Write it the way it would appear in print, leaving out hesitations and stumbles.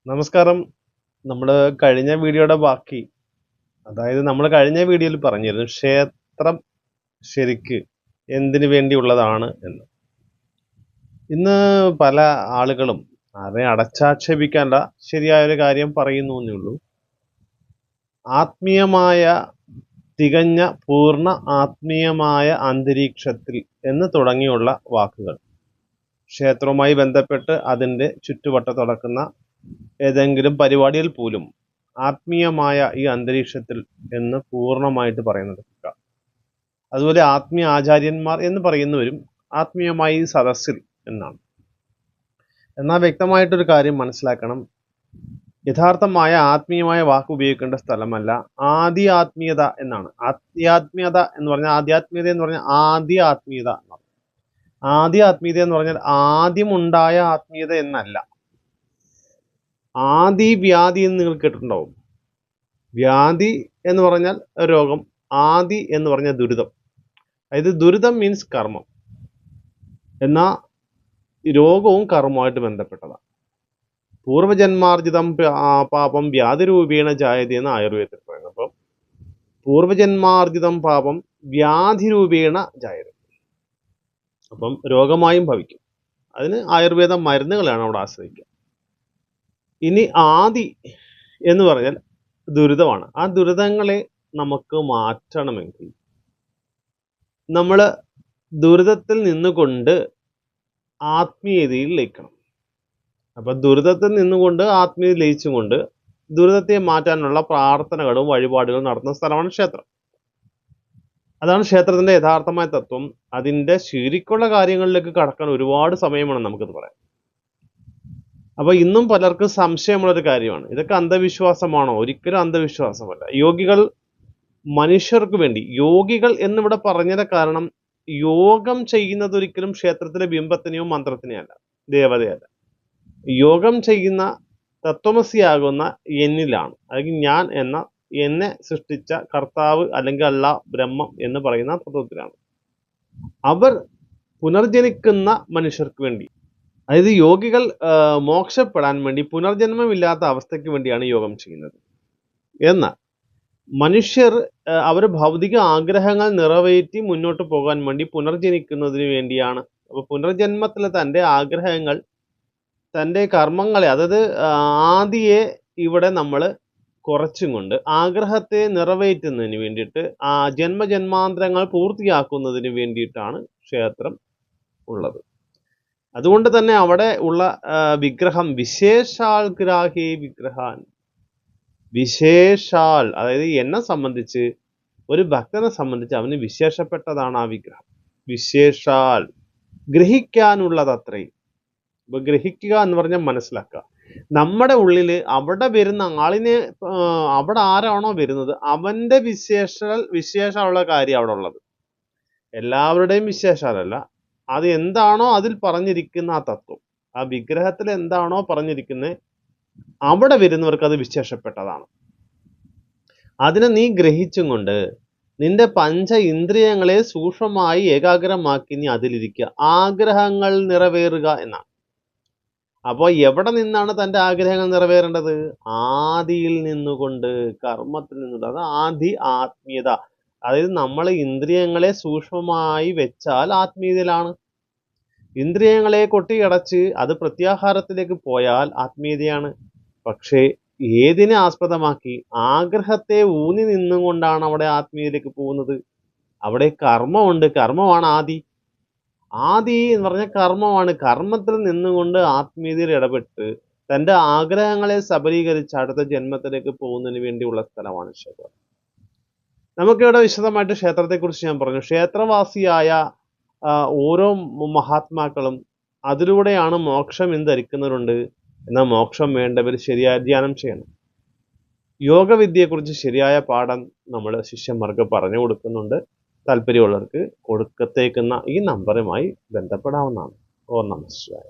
നമസ്കാരം. നമ്മൾ കഴിഞ്ഞ വീഡിയോയുടെ ബാക്കി, അതായത് നമ്മൾ കഴിഞ്ഞ വീഡിയോയിൽ പറഞ്ഞിരുന്നു ക്ഷേത്രം ശരിക്ക് എന്തിനു വേണ്ടിയുള്ളതാണ് എന്ന്. ഇന്ന് പല ആളുകളും ആരെ അടച്ചാക്ഷേപിക്കാനുള്ള ശരിയായൊരു കാര്യം പറയുന്നു എന്നേ ഉള്ളൂ. ആത്മീയമായ തികഞ്ഞ പൂർണ്ണ ആത്മീയമായ അന്തരീക്ഷത്തിൽ എന്ന് തുടങ്ങിയുള്ള വാക്കുകൾ ക്ഷേത്രവുമായി ബന്ധപ്പെട്ട് അതിൻ്റെ ചുറ്റുവട്ടത്ത് നടക്കുന്ന ഏതെങ്കിലും പരിപാടിയിൽ പോലും ആത്മീയമായ ഈ അന്തരീക്ഷത്തിൽ എന്ന് പൂർണ്ണമായിട്ട് പറയുന്നത്. അതുപോലെ ആത്മീയ ആചാര്യന്മാർ എന്ന് പറയുന്നവരും ആത്മീയമായി സദസ്സിൽ എന്നാണ്. എന്നാൽ വ്യക്തമായിട്ടൊരു കാര്യം മനസ്സിലാക്കണം, യഥാർത്ഥമായ ആത്മീയമായ വാക്ക് ഉപയോഗിക്കേണ്ട സ്ഥലമല്ല ആദി ആത്മീയത എന്നാണ്. ആധ്യാത്മീയത എന്ന് പറഞ്ഞാൽ ആധ്യാത്മീയത എന്ന് പറഞ്ഞാൽ ആദ്യ ആത്മീയത എന്നാണ്. ആദ്യ ആത്മീയത എന്ന് പറഞ്ഞാൽ ആദ്യമുണ്ടായ ആത്മീയത എന്നല്ല. ആദി വ്യാധി എന്ന് നിങ്ങൾ കേട്ടിട്ടുണ്ടാവും. വ്യാധി എന്ന് പറഞ്ഞാൽ രോഗം, ആദി എന്ന് പറഞ്ഞാൽ ദുരിതം. അതായത് ദുരിതം മീൻസ് കർമ്മം, എന്നാൽ രോഗവും കർമ്മമായിട്ട് ബന്ധപ്പെട്ടതാണ്. പൂർവജന്മാർജിതം പാപം വ്യാധിരൂപേണ ജായതി എന്ന് ആയുർവേദത്തിൽ പറയുന്നത്. അപ്പം പൂർവജന്മാർജിതം പാപം വ്യാധിരൂപേണ ജായതി, അപ്പം രോഗമായും ഭവിക്കും. അതിന് ആയുർവേദ മരുന്നുകളാണ് അവിടെ ആശ്രയിക്കുക. ഇനി ആദി എന്ന് പറഞ്ഞാൽ ദുരിതമാണ്. ആ ദുരിതങ്ങളെ നമുക്ക് മാറ്റണമെങ്കിൽ നമ്മൾ ദുരിതത്തിൽ നിന്നുകൊണ്ട് ആത്മീയതയിൽ ലയിക്കണം. അപ്പം ദുരിതത്തിൽ നിന്നുകൊണ്ട് ആത്മീയതയിൽ ലയിച്ചുകൊണ്ട് ദുരിതത്തെ മാറ്റാനുള്ള പ്രാർത്ഥനകളും വഴിപാടുകളും നടത്തുന്ന സ്ഥലമാണ് ക്ഷേത്രം. അതാണ് ക്ഷേത്രത്തിന്റെ യഥാർത്ഥമായ തത്വം. അതിൻ്റെ ശരിക്കുള്ള കാര്യങ്ങളിലേക്ക് കടക്കാൻ ഒരുപാട് സമയമാണ് നമുക്കത് പറയാം. അപ്പോൾ ഇന്നും പലർക്കും സംശയമുള്ളൊരു കാര്യമാണ്, ഇതൊക്കെ അന്ധവിശ്വാസമാണോ? ഒരിക്കലും അന്ധവിശ്വാസമല്ല. യോഗികൾ മനുഷ്യർക്ക് വേണ്ടി, യോഗികൾ എന്നിവിടെ പറഞ്ഞതിന്റെ കാരണം യോഗം ചെയ്യുന്നത് ഒരിക്കലും ക്ഷേത്രത്തിലെ ബിംബത്തിനെയോ മന്ത്രത്തിനെയോ അല്ല, ദേവതയല്ല. യോഗം ചെയ്യുന്ന തത്വമസിയാകുന്ന എന്നിലാണ്, അല്ലെങ്കിൽ ഞാൻ എന്ന എന്നെ സൃഷ്ടിച്ച കർത്താവ് അല്ലെങ്കിൽ അല്ല ബ്രഹ്മം എന്ന് പറയുന്ന തത്വത്തിലാണ്. അവർ പുനർജനിക്കുന്ന മനുഷ്യർക്ക് വേണ്ടി, അതായത് യോഗികൾ മോക്ഷപ്പെടാൻ വേണ്ടി, പുനർജന്മമില്ലാത്ത അവസ്ഥയ്ക്ക് വേണ്ടിയാണ് യോഗം ചെയ്യുന്നത്. എന്നാൽ മനുഷ്യർ അവർ ഭൗതിക ആഗ്രഹങ്ങൾ നിറവേറ്റി മുന്നോട്ട് പോകാൻ വേണ്ടി പുനർജനിക്കുന്നതിന് വേണ്ടിയാണ്. അപ്പോൾ പുനർജന്മത്തിലെ തൻ്റെ ആഗ്രഹങ്ങൾ, തൻ്റെ കർമ്മങ്ങളെ, അതായത് ആദിയെ ഇവിടെ നമ്മൾ കുറച്ചും കൊണ്ട് ആഗ്രഹത്തെ നിറവേറ്റുന്നതിന് വേണ്ടിയിട്ട്, ആ ജന്മജന്മാന്തരങ്ങൾ പൂർത്തിയാക്കുന്നതിന് വേണ്ടിയിട്ടാണ് ക്ഷേത്രം ഉള്ളത്. അതുകൊണ്ട് തന്നെ അവിടെ ഉള്ള വിഗ്രഹം വിശേഷാൽ ഗ്രാഹി വിഗ്രഹാൻ, വിശേഷാൽ, അതായത് എന്നെ സംബന്ധിച്ച്, ഒരു ഭക്തനെ സംബന്ധിച്ച് അവന് വിശേഷപ്പെട്ടതാണ് ആ വിഗ്രഹം. വിശേഷാൽ, ഗ്രഹിക്കാനുള്ളത് അത്രയും. ഇപ്പൊ ഗ്രഹിക്കുക എന്ന് പറഞ്ഞാൽ മനസ്സിലാക്കുക. നമ്മുടെ ഉള്ളിൽ അവിടെ വരുന്ന ആളിനെ, അവിടെ ആരാണോ വരുന്നത് അവന്റെ വിശേഷമുള്ള കാര്യം അവിടെ ഉള്ളത്. എല്ലാവരുടെയും വിശേഷാലല്ല, അത് എന്താണോ അതിൽ പറഞ്ഞിരിക്കുന്ന ആ തത്വം, ആ വിഗ്രഹത്തിൽ എന്താണോ പറഞ്ഞിരിക്കുന്നത് അവിടെ വരുന്നവർക്ക് അത് വിശേഷപ്പെട്ടതാണ്. അതിനെ നീ ഗ്രഹിച്ചും കൊണ്ട് നിന്റെ പഞ്ച ഇന്ദ്രിയങ്ങളെ സൂക്ഷ്മമായി ഏകാഗ്രമാക്കി നീ അതിലിരിക്കുക. ആഗ്രഹങ്ങൾ നിറവേറുക എന്നാണ്. അപ്പോൾ എവിടെ നിന്നാണ് തൻ്റെ ആഗ്രഹങ്ങൾ നിറവേറേണ്ടത്? ആദിയിൽ നിന്നുകൊണ്ട്, കർമ്മത്തിൽ നിന്നുകൊണ്ട്. അത് ആദി ആത്മീയത. അതായത് നമ്മൾ ഇന്ദ്രിയങ്ങളെ സൂക്ഷ്മമായി വെച്ചാൽ ആത്മീയതയിലാണ്. ഇന്ദ്രിയങ്ങളെ കൊട്ടിയടച്ച് അത് പ്രത്യാഹാരത്തിലേക്ക് പോയാൽ ആത്മീയതയാണ്. പക്ഷേ ഏതിനെ ആസ്പദമാക്കി? ആഗ്രഹത്തെ ഊന്നി നിന്നുകൊണ്ടാണ് അവിടെ ആത്മീയതയിലേക്ക് പോകുന്നത്. അവിടെ കർമ്മമുണ്ട്, കർമ്മമാണ് ആദി. ആദി എന്ന് പറഞ്ഞാൽ കർമ്മമാണ്. കർമ്മത്തിൽ നിന്നുകൊണ്ട് ആത്മീയതയിൽ ഇടപെട്ട് തൻ്റെ ആഗ്രഹങ്ങളെ സബലീകരിച്ച് അടുത്ത ജന്മത്തിലേക്ക് പോകുന്നതിന് വേണ്ടിയുള്ള സ്ഥലമാണ് ക്ഷേത്രം. നമുക്കിവിടെ വിശദമായിട്ട് ക്ഷേത്രത്തെക്കുറിച്ച് ഞാൻ പറഞ്ഞു. ക്ഷേത്രവാസിയായ ഓരോ മഹാത്മാക്കളും അതിലൂടെയാണ് മോക്ഷം എന്ന് ധരിക്കുന്നവരുണ്ട്. എന്നാൽ മോക്ഷം വേണ്ടവർ ശരിയായ ധ്യാനം ചെയ്യണം. യോഗവിദ്യയെക്കുറിച്ച് ശരിയായ പാഠം നമ്മൾ ശിഷ്യന്മാർക്ക് പറഞ്ഞു കൊടുക്കുന്നുണ്ട്. താല്പര്യമുള്ളവർക്ക് കൊടുക്കത്തേക്കുന്ന ഈ നമ്പറുമായി ബന്ധപ്പെടാവുന്നതാണ്. ഓം നമഃ ശിവായ.